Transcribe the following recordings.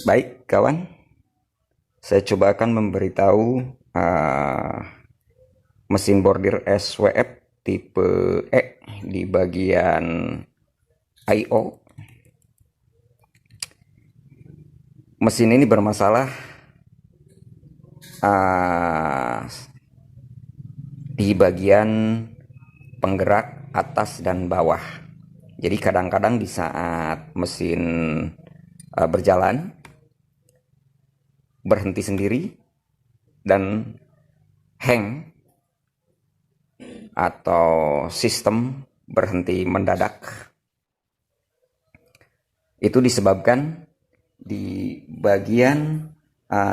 Baik, kawan. Saya coba akan memberitahu uh, mesin bordir SWF tipe E di bagian I/O. Mesin ini bermasalah uh, di bagian penggerak atas dan bawah. Jadi kadang-kadang di saat mesin berjalan, berhenti sendiri dan hang atau sistem berhenti mendadak. Itu disebabkan di bagian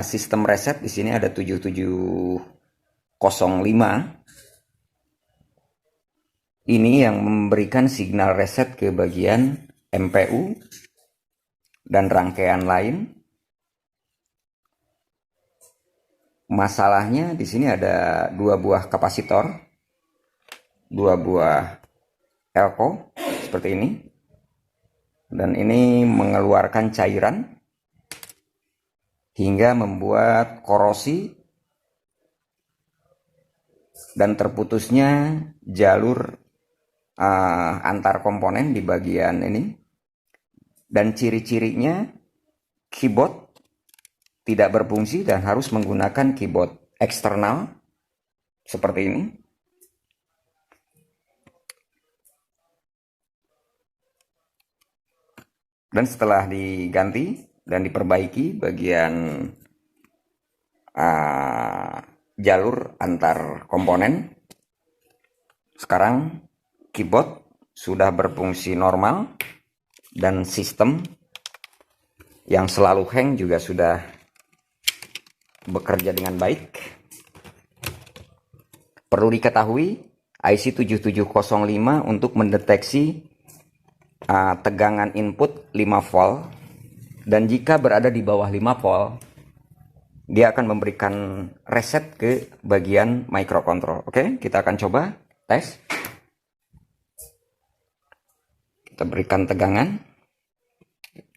sistem reset di sini ada 7705. Ini yang memberikan signal reset ke bagian MPU dan rangkaian lain. Masalahnya di sini ada dua buah kapasitor, dua buah elko seperti ini, dan ini mengeluarkan cairan hingga membuat korosi dan terputusnya jalur antar komponen di bagian ini. Dan ciri-cirinya keyboard tidak berfungsi dan harus menggunakan keyboard eksternal seperti ini. Dan setelah diganti dan diperbaiki bagian jalur antar komponen, sekarang keyboard sudah berfungsi normal dan sistem yang selalu hang juga sudah bekerja dengan baik. Perlu diketahui, IC 7705 untuk mendeteksi tegangan input 5 volt, dan jika berada di bawah 5 volt, dia akan memberikan reset ke bagian microcontrol. Oke, kita akan coba tes. Kita berikan tegangan.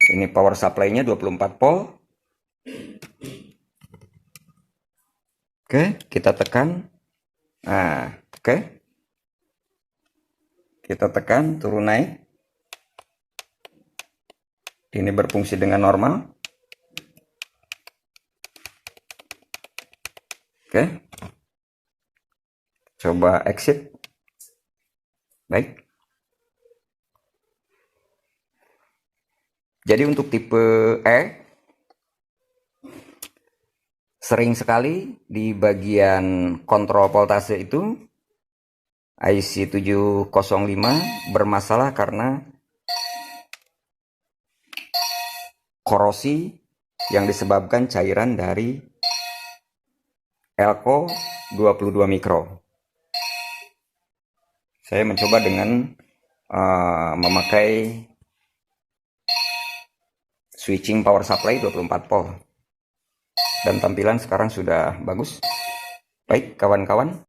Ini power supply-nya 24 volt. Oke, kita tekan. Nah, oke. Kita tekan, turun naik. Ini berfungsi dengan normal. Oke. Coba exit. Baik. Jadi untuk tipe E, sering sekali di bagian kontrol voltase itu IC 705 bermasalah karena korosi yang disebabkan cairan dari elko 22 mikro. Saya mencoba dengan memakai switching power supply 24 volt. Dan tampilan sekarang sudah bagus. Baik, kawan-kawan.